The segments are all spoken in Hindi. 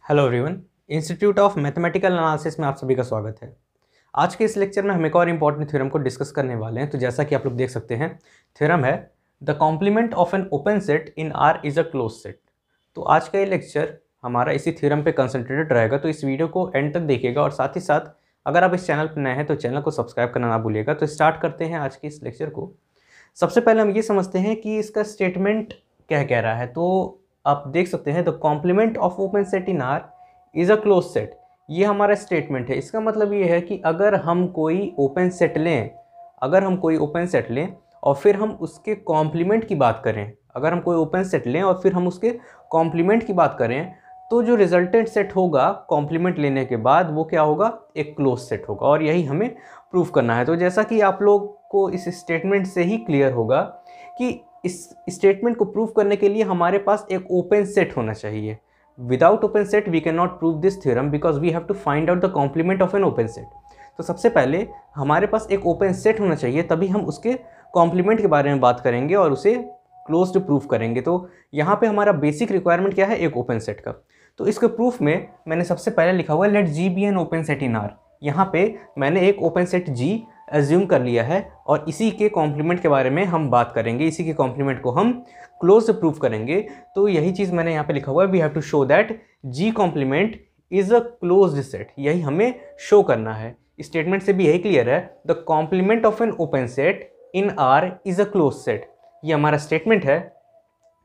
Hello everyone, institute of mathematical analysis में आप सभी का स्वागत है। आज के इस लेक्चर में हम एक और इम्पॉर्टेंट थ्योरम को डिस्कस करने वाले हैं। तो जैसा कि आप लोग देख सकते हैं, थ्योरम है the complement of an open set in R is a close set. तो आज का ये लेक्चर हमारा इसी थ्योरम पे कंसंट्रेटेड रहेगा। तो इस वीडियो को एंड तक देखिएगा और साथ ही साथ अगर आप इस चैनल पर नए हैं तो चैनल को सब्सक्राइब करना ना भूलिएगा। तो स्टार्ट करते हैं आज के इस लेक्चर को। सबसे पहले हम ये समझते हैं कि इसका स्टेटमेंट क्या कह रहा है। तो आप देख सकते हैं the complement of open set in R is a close set. ये हमारा स्टेटमेंट है। इसका मतलब ये है कि अगर हम कोई ओपन सेट लें और फिर हम उसके कॉम्प्लीमेंट की बात करें, तो जो रिजल्टेंट सेट होगा कॉम्प्लीमेंट लेने के बाद वो क्या होगा, एक क्लोज सेट होगा। और यही हमें प्रूफ करना है। तो जैसा कि आप लोग को इस स्टेटमेंट से ही क्लियर होगा कि इस स्टेटमेंट को प्रूफ करने के लिए हमारे पास एक ओपन सेट होना चाहिए। Without open set we can not prove this theorem because we have to find out the complement of an open set. तो सबसे पहले हमारे पास एक ओपन सेट होना चाहिए, तभी हम उसके कॉम्प्लीमेंट के बारे में बात करेंगे और उसे क्लोज्ड प्रूफ करेंगे। तो यहाँ पे हमारा बेसिक रिक्वायरमेंट क्या है, एक ओपन सेट का। तो इसके प्रूफ में मैंने सबसे पहले लिखा हुआ है let G be an open set in R. यहाँ पे मैंने एक ओपन सेट जी एज्यूम कर लिया है और इसी के कॉम्प्लीमेंट के बारे में हम बात करेंगे, इसी के कॉम्प्लीमेंट को हम क्लोज प्रूफ करेंगे। तो यही चीज़ मैंने यहाँ पे लिखा हुआ है, we have to show that G complement is a closed set. यही हमें शो करना है। स्टेटमेंट से भी यही क्लियर है, the complement of an open set in R is a close set. ये हमारा स्टेटमेंट है।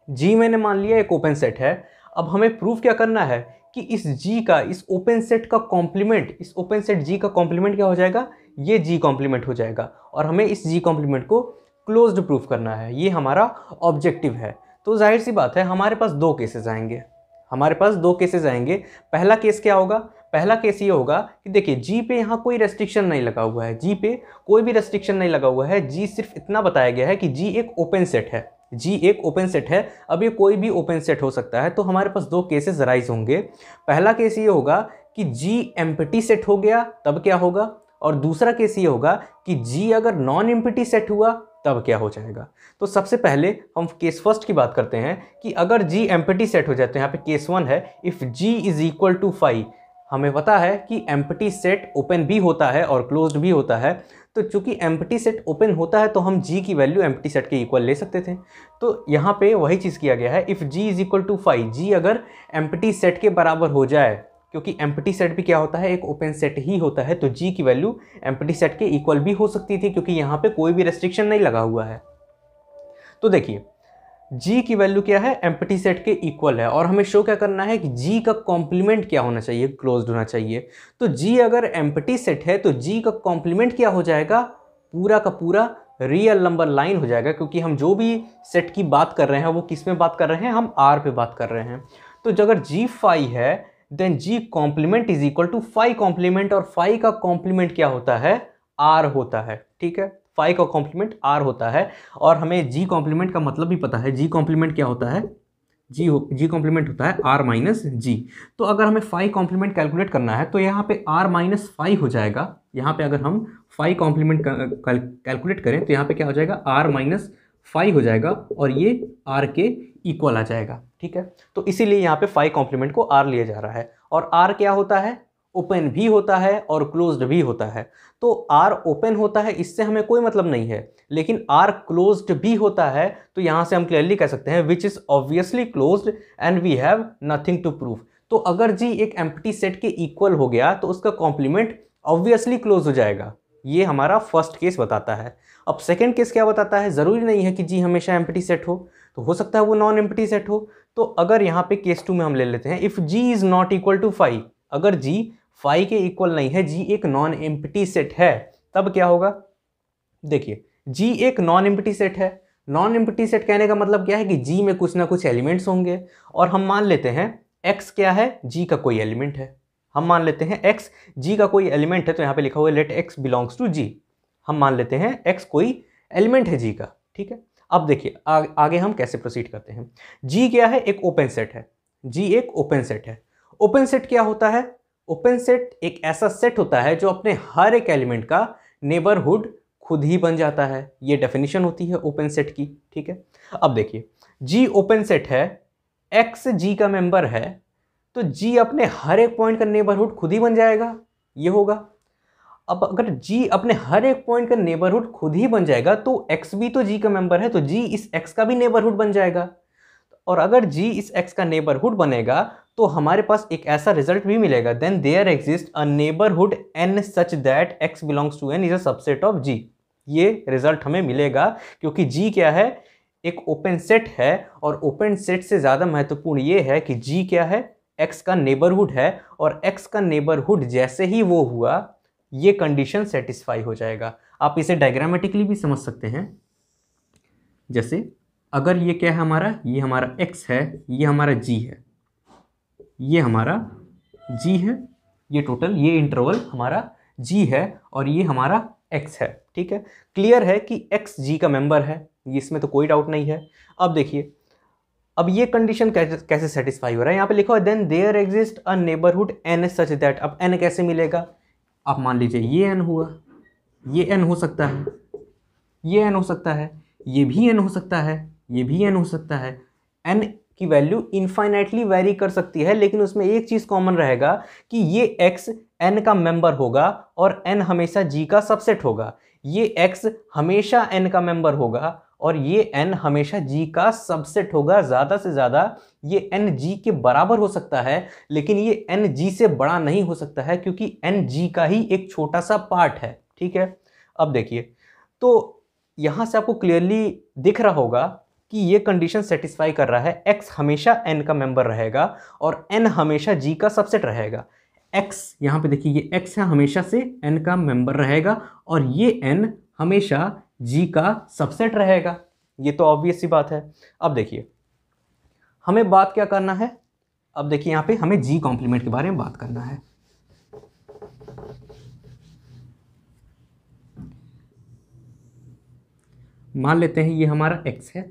जी मैंने मान लिया एक ओपन सेट है। अब हमें प्रूफ क्या करना है कि इस जी का, इस ओपन सेट का कॉम्प्लीमेंट, इस ओपन सेट जी का कॉम्प्लीमेंट क्या हो जाएगा, ये जी कॉम्प्लीमेंट हो जाएगा। और हमें इस जी कॉम्प्लीमेंट को क्लोज्ड प्रूफ करना है। ये हमारा ऑब्जेक्टिव है। तो जाहिर सी बात है हमारे पास दो केसेस आएंगे। पहला केस क्या होगा, पहला केस ये होगा कि देखिए जी पे यहाँ कोई रेस्ट्रिक्शन नहीं लगा हुआ है, जी पे कोई भी रेस्ट्रिक्शन नहीं लगा हुआ है। जी सिर्फ इतना बताया गया है कि जी एक ओपन सेट है। अब ये कोई भी ओपन सेट हो सकता है। तो हमारे पास दो केसेस राइज होंगे। पहला केस ये होगा कि जी एम्प्टी सेट हो गया तब क्या होगा, और दूसरा केस ये होगा कि जी अगर नॉन एम्प्टी सेट हुआ तब क्या हो जाएगा। तो सबसे पहले हम केस फर्स्ट की बात करते हैं कि अगर जी एम्प्टी सेट हो जाए तो यहाँ पे केस वन है, if G is equal to 5। हमें पता है कि एम्प्टी सेट ओपन भी होता है और क्लोज्ड भी होता है। तो चूंकि एम्प्टी सेट ओपन होता है तो हम जी की वैल्यू एम्प्टी सेट के इक्वल ले सकते थे। तो यहाँ पे वही चीज़ किया गया है, if G is equal to 5, G अगर एम्प्टी सेट के बराबर हो जाए, क्योंकि एम्प्टी सेट भी क्या होता है, एक ओपन सेट ही होता है। तो जी की वैल्यू एम्प्टी सेट के इक्वल भी हो सकती थी, क्योंकि यहाँ पे कोई भी रेस्ट्रिक्शन नहीं लगा हुआ है। तो देखिए जी की वैल्यू क्या है, एम्प्टी सेट के इक्वल है। और हमें शो क्या करना है कि जी का कॉम्प्लीमेंट क्या होना चाहिए, क्लोज्ड होना चाहिए। तो जी अगर एम्प्टी सेट है तो जी का कॉम्प्लीमेंट क्या हो जाएगा, पूरा का पूरा रियल नंबर लाइन हो जाएगा। क्योंकि हम जो भी सेट की बात कर रहे हैं वो किस में बात कर रहे हैं, हम आर पे बात कर रहे हैं। तो अगर जी 5 है then G complement is equal to 5 complement, और 5 का कॉम्प्लीमेंट क्या होता है, आर होता है। ठीक है, 5 का कॉम्प्लीमेंट आर होता है। और हमें जी कॉम्प्लीमेंट का मतलब भी पता है। जी कॉम्प्लीमेंट क्या होता है, जी कॉम्प्लीमेंट होता है आर माइनस जी। तो अगर हमें 5 कॉम्प्लीमेंट कैलकुलेट करना है तो यहाँ पे आर माइनस 5 हो जाएगा। यहाँ पे अगर हम 5 कॉम्प्लीमेंट कैलकुलेट करें तो यहाँ पे क्या हो जाएगा, आर माइनस 5 हो जाएगा और ये आर के इक्वल आ जाएगा। ठीक है, तो इसीलिए यहाँ पे 5 कॉम्प्लीमेंट को आर लिया जा रहा है। और आर क्या होता है, ओपन भी होता है और क्लोज्ड भी होता है। तो आर ओपन होता है इससे हमें कोई मतलब नहीं है, लेकिन आर क्लोज्ड भी होता है। तो यहाँ से हम क्लियरली कह सकते हैं which is obviously closed and we have nothing to prove. तो अगर जी एक एम्प्टी सेट के इक्वल हो गया तो उसका कॉम्प्लीमेंट ऑब्वियसली क्लोज हो जाएगा। ये हमारा फर्स्ट केस बताता है। अब सेकेंड केस क्या बताता है, ज़रूरी नहीं है कि जी हमेशा एम्प्टी सेट हो, तो हो सकता है वो नॉन एम्प्टी सेट हो। तो अगर यहाँ पे केस 2 में हम ले लेते हैं, if G is not equal to 5, अगर जी 5 के इक्वल नहीं है, जी एक नॉन एम्प्टी सेट है, तब क्या होगा। देखिए जी एक नॉन एम्प्टी सेट है। नॉन एम्प्टी सेट कहने का मतलब क्या है कि जी में कुछ ना कुछ एलिमेंट्स होंगे। और हम मान लेते हैं x क्या है, जी का कोई एलिमेंट है। हम मान लेते हैं x जी का कोई एलिमेंट है। तो यहाँ पे लिखा हुआ है लेट x बिलोंग्स टू जी। हम मान लेते हैं x कोई एलिमेंट है जी का। ठीक है, अब देखिए आगे हम कैसे प्रोसीड करते हैं। जी क्या है, एक ओपन सेट है। जी एक ओपन सेट है। ओपन सेट क्या होता है, ओपन सेट एक ऐसा सेट होता है जो अपने हर एक एलिमेंट का नेबरहुड खुद ही बन जाता है। ये डेफिनेशन होती है ओपन सेट की। ठीक है, अब देखिए जी ओपन सेट है, एक्स जी का मेंबर है, तो g अपने हर एक पॉइंट का नेबरहुड खुद ही बन जाएगा, ये होगा। अब अगर g अपने हर एक पॉइंट का नेबरहुड खुद ही बन जाएगा तो x भी तो g का मेंबर है, तो g इस x का भी नेबरहुड बन जाएगा। और अगर g इस x का नेबरहुड बनेगा तो हमारे पास एक ऐसा रिजल्ट भी मिलेगा, then there exist a neighbourhood n such that x belongs to n is a subset of g। ये रिजल्ट हमें मिलेगा क्योंकि g क्या है, एक ओपन सेट है, और ओपन सेट से ज़्यादा महत्वपूर्ण ये है कि g क्या है, x का नेबरहुड है, और x का नेबरहुड जैसे ही वो हुआ ये कंडीशन सेटिस्फाई हो जाएगा। आप इसे डायग्रामेटिकली भी समझ सकते हैं, जैसे अगर ये क्या है हमारा, ये हमारा x है, ये हमारा g है, ये हमारा g है, ये टोटल ये इंटरवल हमारा g है, और ये हमारा x है। ठीक है, क्लियर है कि x g का मेंबर है, इसमें तो कोई डाउट नहीं है। अब देखिए, अब ये कंडीशन कैसे सेटिस्फाई हो रहा है, यहाँ पे लिखा है then there exist a neighbourhood n such that. अब n कैसे मिलेगा, आप मान लीजिए ये n हुआ, ये n हो सकता है, ये n हो सकता है, ये भी n हो सकता है, ये भी n हो सकता है। n की वैल्यू इनफाइनाइटली वेरी कर सकती है, लेकिन उसमें एक चीज़ कॉमन रहेगा कि ये x n का मेंबर होगा और n हमेशा g का सबसेट होगा। ये x हमेशा n का मेंबर होगा और ये n हमेशा g का सबसेट होगा। ज़्यादा से ज़्यादा ये n g के बराबर हो सकता है, लेकिन ये n g से बड़ा नहीं हो सकता है, क्योंकि n g का ही एक छोटा सा पार्ट है। ठीक है, अब देखिए, तो यहाँ से आपको क्लियरली दिख रहा होगा कि ये कंडीशन सेटिस्फाई कर रहा है, x हमेशा n का मेंबर रहेगा और n हमेशा g का सबसेट रहेगा। x यहाँ पे देखिए, ये x है, हमेशा से n का मेंबर रहेगा, और ये n हमेशा g का सबसेट रहेगा। ये तो ऑब्वियस सी बात है। अब देखिए, हमें बात क्या करना है, अब देखिए यहाँ पे हमें g कॉम्प्लीमेंट के बारे में बात करना है। मान लेते हैं ये हमारा x है,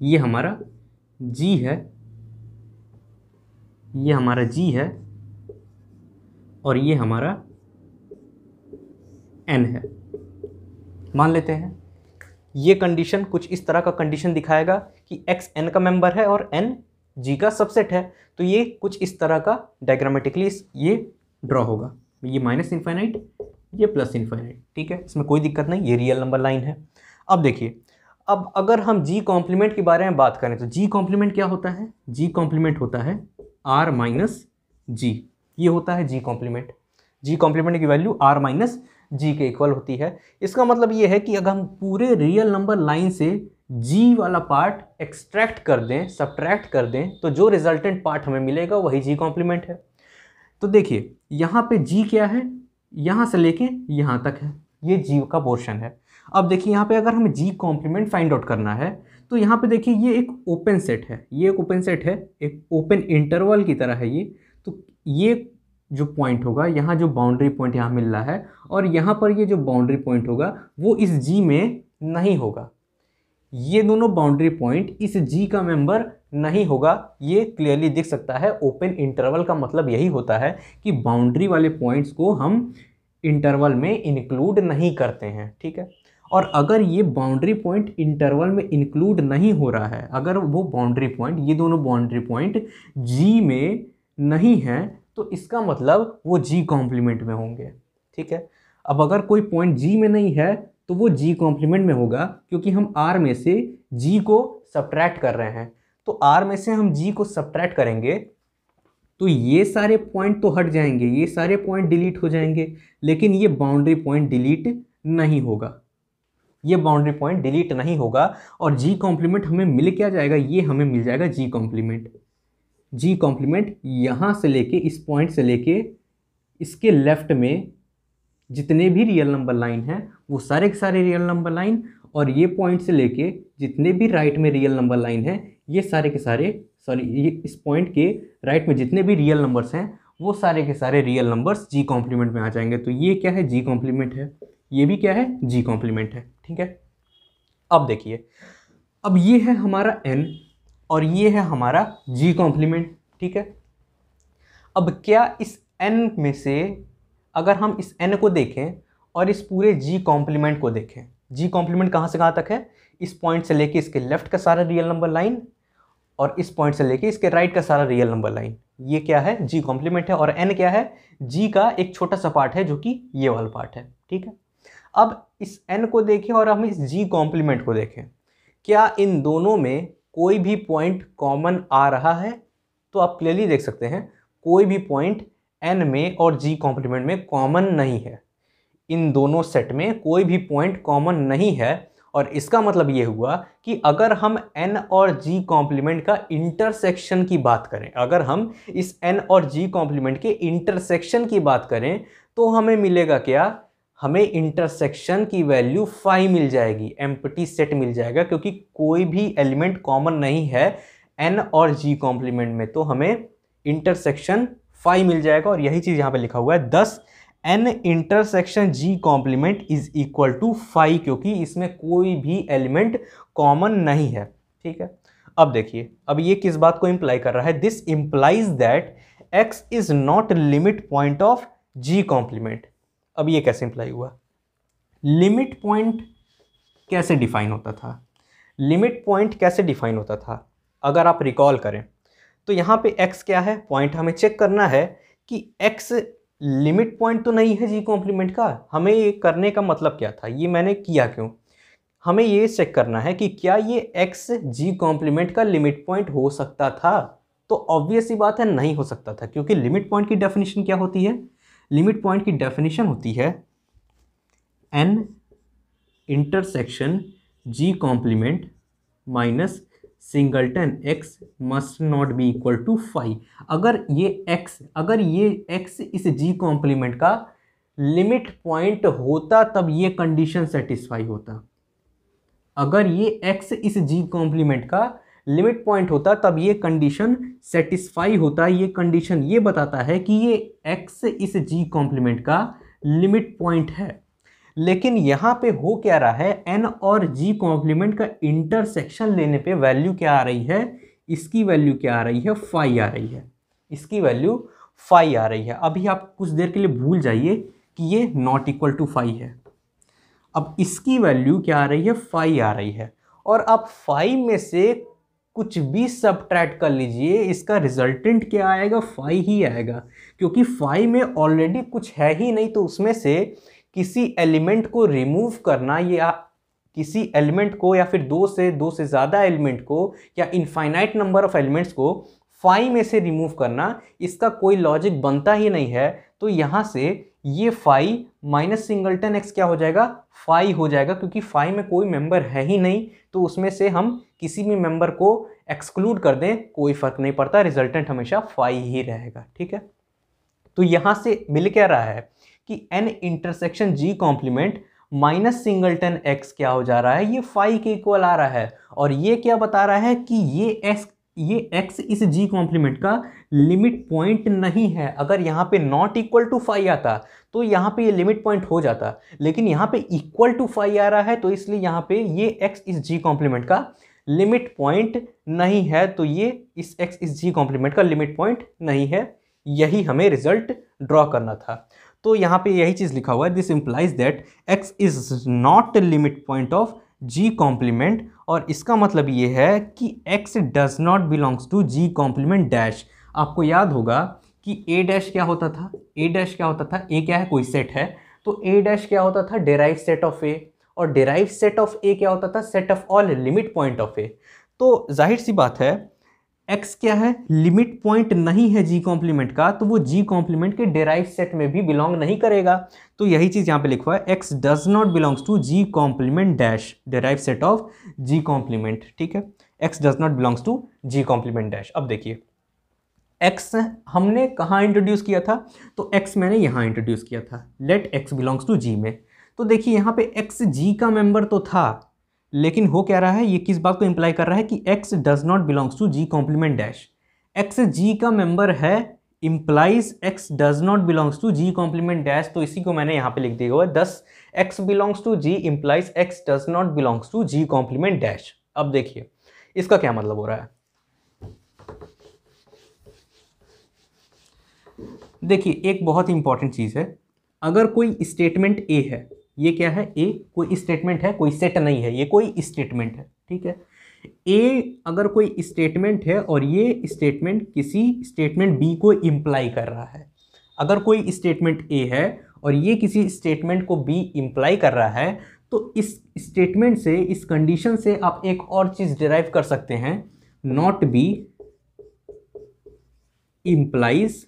ये हमारा g है, ये हमारा g है, और ये हमारा n है। मान लेते हैं ये कंडीशन कुछ इस तरह का कंडीशन दिखाएगा कि x n का मेंबर है और n g का सबसेट है। तो ये कुछ इस तरह का डायग्रामेटिकली ये ड्रॉ होगा, ये माइनस इनफाइनाइट, ये प्लस इनफाइनाइट। ठीक है, इसमें कोई दिक्कत नहीं, ये रियल नंबर लाइन है। अब देखिए, अब अगर हम g कॉम्प्लीमेंट के बारे में बात करें तो g कॉम्प्लीमेंट क्या होता है, g कॉम्प्लीमेंट होता है r माइनस g। ये होता है g कॉम्प्लीमेंट। g कॉम्प्लीमेंट की वैल्यू r माइनस g के इक्वल होती है। इसका मतलब ये है कि अगर हम पूरे रियल नंबर लाइन से g वाला पार्ट एक्सट्रैक्ट कर दें, सब्ट्रैक्ट कर दें, तो जो रिजल्टेंट पार्ट हमें मिलेगा वही g कॉम्प्लीमेंट है। तो देखिए यहाँ पे g क्या है, यहाँ से लेके यहाँ तक है, ये g का पोर्शन है। अब देखिए यहाँ पे अगर हमें g कॉम्प्लीमेंट फाइंड आउट करना है तो यहाँ पे देखिए ये एक ओपन सेट है, ये एक ओपन सेट है, एक ओपन इंटरवल की तरह है ये। तो ये जो पॉइंट होगा, यहाँ जो बाउंड्री पॉइंट यहाँ मिल रहा है, और यहाँ पर ये जो बाउंड्री पॉइंट होगा वो इस g में नहीं होगा। ये दोनों बाउंड्री पॉइंट इस g का मेंबर नहीं होगा। ये क्लियरली दिख सकता है। ओपन इंटरवल का मतलब यही होता है कि बाउंड्री वाले पॉइंट्स को हम इंटरवल में इंक्लूड नहीं करते हैं। ठीक है, और अगर ये बाउंड्री पॉइंट इंटरवल में इंक्लूड नहीं हो रहा है, अगर वो बाउंड्री पॉइंट, ये दोनों बाउंड्री पॉइंट g में नहीं है, तो इसका मतलब वो g कॉम्प्लीमेंट में होंगे। ठीक है, अब अगर कोई पॉइंट g में नहीं है तो वो g कॉम्प्लीमेंट में होगा, क्योंकि हम r में से g को सब्ट्रैक्ट कर रहे हैं। तो r में से हम g को सब्ट्रैक्ट करेंगे तो ये सारे पॉइंट तो हट जाएंगे, ये सारे पॉइंट डिलीट हो जाएंगे, लेकिन ये बाउंड्री पॉइंट डिलीट नहीं होगा, ये बाउंड्री पॉइंट डिलीट नहीं होगा। और g कॉम्प्लीमेंट हमें मिल क्या जाएगा, ये हमें मिल जाएगा g कॉम्प्लीमेंट। g कॉम्प्लीमेंट यहाँ से लेके, इस पॉइंट से लेके इसके लेफ्ट में जितने भी रियल नंबर लाइन हैं वो सारे के सारे रियल नंबर लाइन, और ये पॉइंट से लेके जितने भी राइट में रियल नंबर लाइन हैं ये सारे के सारे, ये इस पॉइंट के राइट में जितने भी रियल नंबर्स हैं वो सारे के सारे रियल नंबर्स जी कॉम्प्लीमेंट में आ जाएंगे। तो ये क्या है, जी कॉम्प्लीमेंट है, ये भी क्या है, जी कॉम्प्लीमेंट है। ठीक है, अब देखिए, अब ये है हमारा n और ये है हमारा जी कॉम्प्लीमेंट। ठीक है, अब क्या इस n में से अगर हम इस n को देखें और इस पूरे जी कॉम्प्लीमेंट को देखें, जी कॉम्प्लीमेंट कहाँ से कहाँ तक है, इस पॉइंट से लेके इसके लेफ्ट का सारा रियल नंबर लाइन और इस पॉइंट से लेके इसके राइट का सारा रियल नंबर लाइन, ये क्या है, जी कॉम्प्लीमेंट है। और n क्या है, g का एक छोटा सा पार्ट है जो कि ये वाला पार्ट है, ठीक है। अब इस n को देखें और हम इस g कॉम्प्लीमेंट को देखें, क्या इन दोनों में कोई भी पॉइंट कॉमन आ रहा है? तो आप क्लियरली देख सकते हैं कोई भी पॉइंट n में और g कॉम्प्लीमेंट में कॉमन नहीं है। इन दोनों सेट में कोई भी पॉइंट कॉमन नहीं है, और इसका मतलब ये हुआ कि अगर हम n और g कॉम्प्लीमेंट का इंटरसेक्शन की बात करें, अगर हम इस n और g कॉम्प्लीमेंट के इंटरसेक्शन की बात करें, तो हमें मिलेगा क्या, हमें इंटरसेक्शन की वैल्यू 5 मिल जाएगी, एम्प्टी सेट मिल जाएगा, क्योंकि कोई भी एलिमेंट कॉमन नहीं है n और g कॉम्प्लीमेंट में, तो हमें इंटरसेक्शन 5 मिल जाएगा। और यही चीज़ यहाँ पे लिखा हुआ है 10 n intersection g complement is equal to 5, क्योंकि इसमें कोई भी एलिमेंट कॉमन नहीं है, ठीक है। अब देखिए, अब ये किस बात को इंप्लाई कर रहा है, this implies that x is not limit point of g complement. अब ये कैसे इंप्लाई हुआ, लिमिट पॉइंट कैसे डिफाइन होता था, लिमिट पॉइंट कैसे डिफाइन होता था, अगर आप रिकॉल करें तो यहाँ पे x क्या है, पॉइंट हमें चेक करना है कि x लिमिट पॉइंट तो नहीं है जी कॉम्प्लीमेंट का। हमें ये करने का मतलब क्या था, ये मैंने किया क्यों, हमें ये चेक करना है कि क्या ये x जी कॉम्प्लीमेंट का लिमिट पॉइंट हो सकता था। तो ऑब्वियस सी बात है नहीं हो सकता था, क्योंकि लिमिट पॉइंट की डेफिनेशन क्या होती है, लिमिट पॉइंट की डेफिनेशन होती है n intersection G complement minus singleton x must not be equal to 5। अगर ये x इस g कॉम्प्लीमेंट का लिमिट पॉइंट होता तब ये कंडीशन सेटिस्फाई होता। अगर ये x इस g कॉम्प्लीमेंट का लिमिट पॉइंट होता तब ये कंडीशन सेटिस्फाई होता। ये कंडीशन ये बताता है कि ये x इस g कॉम्प्लीमेंट का लिमिट पॉइंट है। लेकिन यहाँ पे हो क्या रहा है, n और g कॉम्प्लीमेंट का इंटरसेक्शन लेने पे वैल्यू क्या आ रही है, इसकी वैल्यू क्या आ रही है, 5 आ रही है, इसकी वैल्यू 5 आ रही है। अभी आप कुछ देर के लिए भूल जाइए कि ये नॉट इक्वल टू 5 है। अब इसकी वैल्यू क्या आ रही है, 5 आ रही है, और आप 5 में से कुछ भी सबट्रैक्ट कर लीजिए, इसका रिजल्टेंट क्या आएगा, 5 ही आएगा, क्योंकि 5 में ऑलरेडी कुछ है ही नहीं। तो उसमें से किसी एलिमेंट को रिमूव करना, या किसी एलिमेंट को, या फिर दो से ज़्यादा एलिमेंट को, या इनफाइनाइट नंबर ऑफ एलिमेंट्स को 5 में से रिमूव करना, इसका कोई लॉजिक बनता ही नहीं है। तो यहाँ से ये 5 माइनस सिंगलटन x क्या हो जाएगा, 5 हो जाएगा, क्योंकि 5 में कोई मेंबर है ही नहीं। तो उसमें से हम किसी भी मेंबर को एक्सक्लूड कर दें, कोई फर्क नहीं पड़ता, रिजल्टेंट हमेशा 5 ही रहेगा, ठीक है। तो यहाँ से मिल क्या रहा है कि n intersection g complement minus singleton x क्या हो जा रहा है, ये 5 के इक्वल आ रहा है। और ये क्या बता रहा है कि ये x इस g कॉम्प्लीमेंट का लिमिट पॉइंट नहीं है। अगर यहाँ पे नॉट इक्वल टू 5 आता तो यहाँ पे ये लिमिट पॉइंट हो जाता, लेकिन यहाँ पे इक्वल टू 5 आ रहा है, तो इसलिए यहाँ पे ये x इस g कॉम्प्लीमेंट का लिमिट पॉइंट नहीं है। तो ये इस x इस g कॉम्प्लीमेंट का लिमिट पॉइंट नहीं है, यही हमें रिजल्ट ड्रॉ करना था। तो यहाँ पे यही चीज़ लिखा हुआ है, this implies that x is not limit point of g complement, और इसका मतलब ये है कि x does not belongs to g complement dash. आपको याद होगा कि a डैश क्या होता था, a डैश क्या होता था, a क्या है, कोई सेट है, तो a डैश क्या होता था, डेराइव सेट ऑफ a, और डेराइव सेट ऑफ a क्या होता था, set of all limit point of a। तो जाहिर सी बात है x क्या है, लिमिट पॉइंट नहीं है g कॉम्प्लीमेंट का, तो वो g कॉम्प्लीमेंट के डेराइव सेट में भी बिलोंग नहीं करेगा। तो यही चीज़ यहाँ पे लिखा है, x does not belongs to g complement dash derive set of g complement, ठीक है, x does not belongs to g complement dash. अब देखिए x हमने कहाँ इंट्रोड्यूस किया था, तो x मैंने यहाँ इंट्रोड्यूस किया था, let x belongs to g में। तो देखिए यहाँ पे x g का मेंबर तो था, लेकिन हो क्या रहा है, ये किस बात को इंप्लाई कर रहा है कि x does not belongs to g complement dash. x g का मेंबर है implies x does not belongs to g complement dash. तो इसी को मैंने यहाँ पे लिख दिया हुआ है, 10 x belongs to g implies x does not belongs to g complement dash. अब देखिए इसका क्या मतलब हो रहा है, देखिए एक बहुत इंपॉर्टेंट चीज़ है, अगर कोई स्टेटमेंट a है, ये क्या है, a कोई स्टेटमेंट है, कोई सेट नहीं है, ये कोई स्टेटमेंट है, ठीक है। ए अगर कोई स्टेटमेंट है और ये स्टेटमेंट किसी स्टेटमेंट बी को इम्प्लाई कर रहा है, अगर कोई स्टेटमेंट ए है और ये किसी स्टेटमेंट को बी इम्प्लाई कर रहा है, तो इस स्टेटमेंट से, इस कंडीशन से आप एक और चीज डिराइव कर सकते हैं, not be implies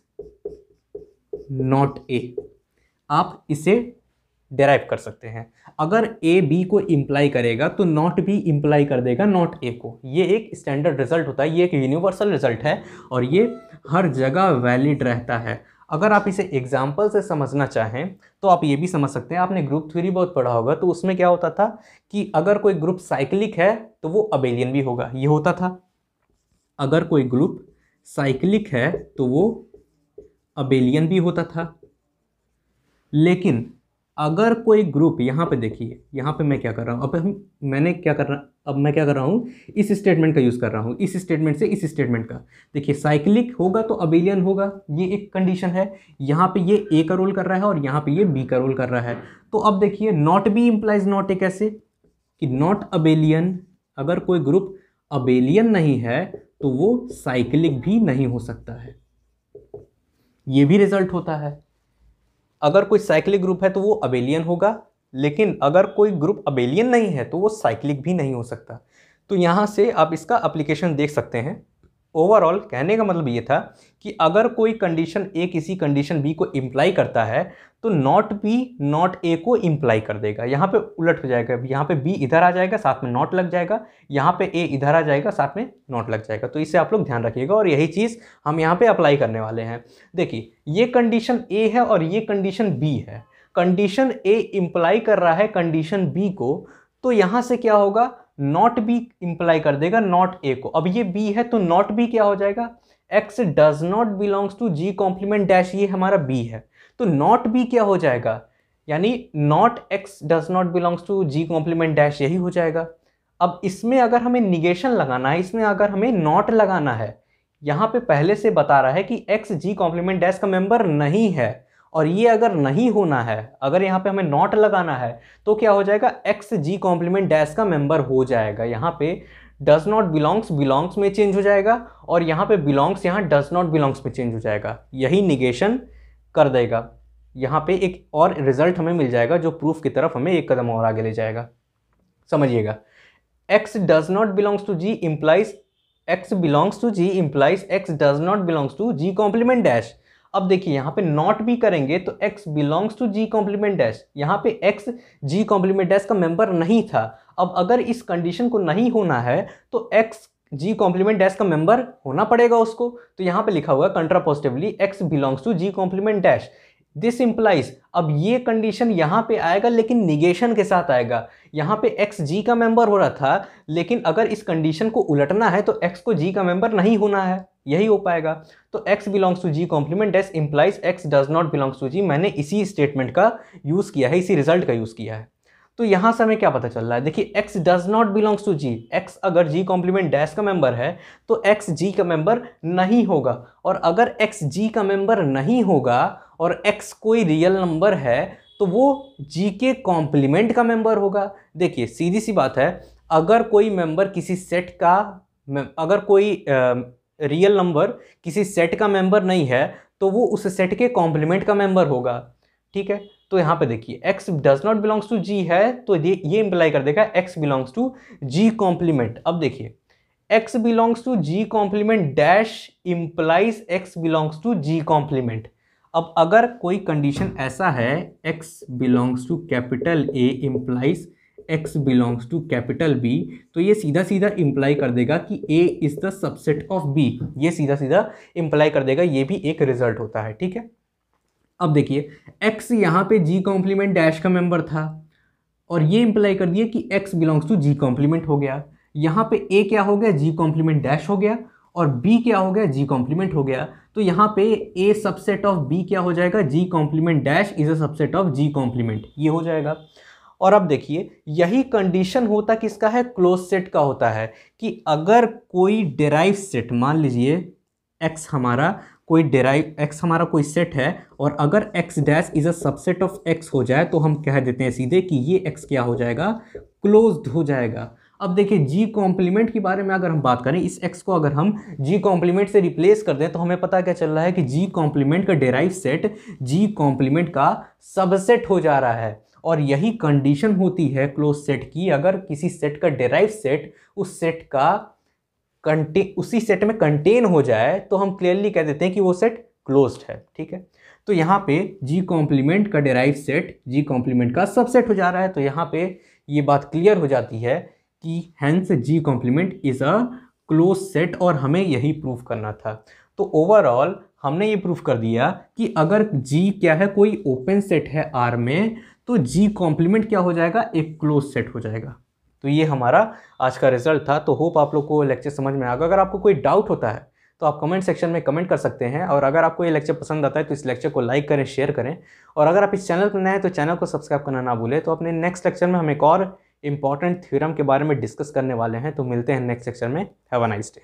not a. आप इसे डेराइव कर सकते हैं। अगर ए बी को इम्प्लाई करेगा तो नॉट बी इम्प्लाई कर देगा नॉट ए को। ये एक स्टैंडर्ड रिजल्ट होता है, ये एक यूनिवर्सल रिजल्ट है और ये हर जगह वैलिड रहता है। अगर आप इसे एग्जाम्पल से समझना चाहें तो आप ये भी समझ सकते हैं, आपने ग्रुप थ्योरी बहुत पढ़ा होगा, तो उसमें क्या होता था कि अगर कोई ग्रुप साइक्लिक है तो वो अबेलियन भी होगा, ये होता था। अगर कोई ग्रुप साइक्लिक है तो वो अबेलियन भी होता था। लेकिन अगर कोई ग्रुप, यहाँ पे देखिए, यहाँ पे मैं क्या कर रहा हूँ, अब मैं क्या कर रहा हूँ, इस स्टेटमेंट का यूज़ कर रहा हूँ, इस स्टेटमेंट से इस स्टेटमेंट का। देखिए साइक्लिक होगा तो अबेलियन होगा, ये एक कंडीशन है। यहाँ पे ये ए का रोल कर रहा है और यहाँ पे ये बी का रोल कर रहा है। तो अब देखिए not be implies not a कैसे, कि नॉट अबेलियन, अगर कोई ग्रुप अबेलियन नहीं है तो वो साइक्लिक भी नहीं हो सकता है। ये भी रिजल्ट होता है। अगर कोई साइक्लिक ग्रुप है तो वो अबेलियन होगा, लेकिन अगर कोई ग्रुप अबेलियन नहीं है तो वो साइक्लिक भी नहीं हो सकता। तो यहाँ से आप इसका एप्लीकेशन देख सकते हैं। ओवरऑल कहने का मतलब ये था कि अगर कोई कंडीशन ए किसी कंडीशन बी को इम्प्लाई करता है तो नॉट बी नॉट ए को इम्प्लाई कर देगा। यहाँ पे उलट हो जाएगा, यहाँ पे बी इधर आ जाएगा साथ में नॉट लग जाएगा, यहाँ पे ए इधर आ जाएगा साथ में नॉट लग जाएगा। तो इसे आप लोग ध्यान रखिएगा और यही चीज़ हम यहाँ पे अप्लाई करने वाले हैं। देखिए ये कंडीशन ए है और ये कंडीशन बी है। कंडीशन ए इम्प्लाई कर रहा है कंडीशन बी को, तो यहाँ से क्या होगा, नॉट बी इंप्लाई कर देगा नॉट ए को। अब ये बी है तो नॉट बी क्या हो जाएगा, X does not belongs to G complement dash, ये हमारा बी है। तो नॉट बी क्या हो जाएगा, यानी not X does not belongs to G complement dash, यही हो जाएगा। अब इसमें अगर हमें निगेशन लगाना है, इसमें अगर हमें नॉट लगाना है, यहाँ पे पहले से बता रहा है कि एक्स जी कॉम्प्लीमेंट डैश का मेंबर नहीं है, और ये अगर नहीं होना है, अगर यहाँ पे हमें नॉट लगाना है तो क्या हो जाएगा, एक्स जी कॉम्प्लीमेंट डैश का मेंबर हो जाएगा। यहाँ पे डज नॉट बिलोंग्स बिलोंग्स में चेंज हो जाएगा और यहाँ पे बिलोंग्स यहाँ डज नॉट बिलोंग्स में चेंज हो जाएगा, यही निगेशन कर देगा। यहाँ पे एक और रिजल्ट हमें मिल जाएगा जो प्रूफ की तरफ हमें एक कदम और आगे ले जाएगा। समझिएगा, X does not belongs to G implies X belongs to G implies X does not belongs to G complement dash. अब देखिए यहाँ पे नॉट भी करेंगे तो x belongs to G complement dash, यहाँ पे x जी कॉम्प्लीमेंट डैश का मेंबर नहीं था। अब अगर इस कंडीशन को नहीं होना है तो x जी कॉम्प्लीमेंट डैश का मेंबर होना पड़ेगा उसको। तो यहाँ पे लिखा हुआ contrapositively x belongs to G complement dash, this implies. अब ये कंडीशन यहाँ पे आएगा लेकिन निगेशन के साथ आएगा। यहाँ पे x g का मेंबर हो रहा था, लेकिन अगर इस कंडीशन को उलटना है तो x को g का मेंबर नहीं होना है, यही हो पाएगा। तो x belongs to G complement dash implies x does not belongs to G. मैंने इसी स्टेटमेंट का यूज़ किया है, इसी रिजल्ट का यूज़ किया है। तो यहाँ से हमें क्या पता चल रहा है, देखिए x does not belongs to G, x अगर जी कॉम्प्लीमेंट डैश का मेंबर है तो x g का मेंबर नहीं होगा, और अगर x g का मेंबर नहीं होगा और x कोई रियल नंबर है तो वो g के कॉम्प्लीमेंट का मेंबर होगा। देखिए सीधी सी बात है, अगर कोई मेंबर किसी सेट का, अगर कोई रियल नंबर किसी सेट का मेंबर नहीं है तो वो उस सेट के कॉम्प्लीमेंट का मेंबर होगा। ठीक है, तो यहाँ पे देखिए x does not belongs to G है तो ये इंप्लाई कर देगा x belongs to G complement. अब देखिए x belongs to G complement dash implies x belongs to G complement. अब अगर कोई कंडीशन ऐसा है x belongs to capital A implies x belongs to capital B, तो ये सीधा सीधा इंप्लाई कर देगा कि A is the subset of B, ये सीधा सीधा इंप्लाई कर देगा, ये भी एक रिजल्ट होता है। ठीक है, अब देखिए x यहाँ पे जी कॉम्प्लीमेंट डैश का मेंबर था और ये इंप्लाई कर दिया कि x belongs to G complement हो गया। यहाँ पे a क्या हो गया, जी कॉम्प्लीमेंट डैश हो गया, और b क्या हो गया, जी कॉम्प्लीमेंट हो गया। तो यहाँ पे a सबसेट ऑफ b क्या हो जाएगा, G complement dash is a subset of G complement, ये हो जाएगा। और अब देखिए यही कंडीशन होता किसका है, क्लोज सेट का होता है, कि अगर कोई डेराइव सेट, मान लीजिए x हमारा कोई सेट है और अगर x dash is a subset of x हो जाए तो हम कह देते हैं सीधे कि ये x क्या हो जाएगा, क्लोज्ड हो जाएगा। अब देखिए जी कॉम्प्लीमेंट के बारे में अगर हम बात करें, इस x को अगर हम जी कॉम्प्लीमेंट से रिप्लेस कर दें तो हमें पता क्या चल रहा है कि जी कॉम्प्लीमेंट का डेराइव सेट जी कॉम्प्लीमेंट का सबसेट हो जा रहा है। और यही कंडीशन होती है क्लोज सेट की, अगर किसी सेट का डेराइव सेट उस सेट का उसी सेट में कंटेन हो जाए तो हम क्लियरली कह देते हैं कि वो सेट क्लोज्ड है। ठीक है, तो यहाँ पे जी कॉम्प्लीमेंट का डेराइव सेट जी कॉम्प्लीमेंट का सबसेट हो जा रहा है, तो यहाँ पे ये बात क्लियर हो जाती है कि hence G complement is a close set, और हमें यही प्रूफ करना था। तो ओवरऑल हमने ये प्रूफ कर दिया कि अगर जी क्या है, कोई ओपन सेट है आर में, तो जी कॉम्प्लीमेंट क्या हो जाएगा, एक क्लोज सेट हो जाएगा। तो ये हमारा आज का रिजल्ट था। तो होप आप लोग को लेक्चर समझ में आ गया। अगर आपको कोई डाउट होता है तो आप कमेंट सेक्शन में कमेंट कर सकते हैं, और अगर आपको ये लेक्चर पसंद आता है तो इस लेक्चर को लाइक करें, शेयर करें, और अगर आप इस चैनल पर नए हैं तो चैनल को सब्सक्राइब करना ना भूलें। तो अपने नेक्स्ट लेक्चर में हम एक और इंपॉर्टेंट थ्योरम के बारे में डिस्कस करने वाले हैं। तो मिलते हैं नेक्स्ट लेक्चर में। Have a nice day.